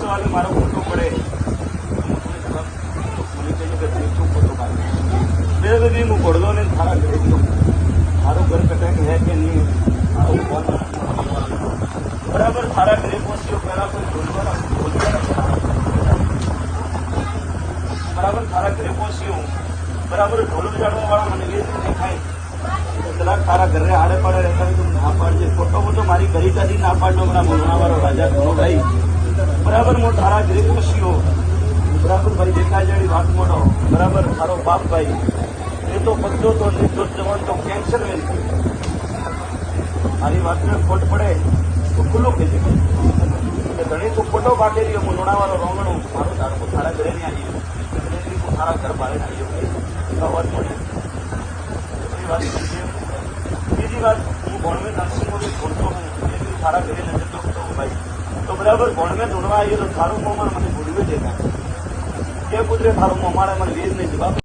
વાગે મારો ફોટો પડે મને કહ્યું કે તું શું ફોટો પાડે બે બધી હું પડદો ને સારા ઘરે ગયો મારું ઘર કટાક હે કે નહીં આવું ફોન બરાબર સારા ઘરે પહોંચ્યો પહેલા કોઈ બરાબર સારા ઘરે પહોંચ્યો બરાબર ઢોલ વજાડવા વાળા મને એ દેખાય જરાક તારા ઘરે આડે પડે રહેતા તું ના પાડજે ફોટો ફોટો મારી ઘરી કાઢી ના પાડજો હમણાં મોનાવાળો રાજા ભાઈ બરાબર હું તારા ઘરે પહોંચ્યો બરાબર ભાઈ દેખાય જાડી વાત મોટો બરાબર તારો બાપ ભાઈ એ તો બધો તો નિર્દોષ જવાન તો કેન્સર વેલ મારી વાતને ખોટ પડે તો ખુલ્લો કહી દે ઘણી તું ફોટો કાઢી રહ્યો હું લોણાવાળો રોંગણું મારો તારો તારા ઘરે નહીં આવ્યો તારા ઘર બહાર આવ્યો વાત મળી બીજી વાત હું ભણવે નરસિંહ ભણતો હું એ સારા ઘરે ન જતો હતો ભાઈ તો બરાબર ભણવે ધૂણવા આવ્યો તો તારું મોમાં મને ભૂલવે દેખાય કે પુત્રે તારું મોં મારે મને વેદ નહીં જવાબ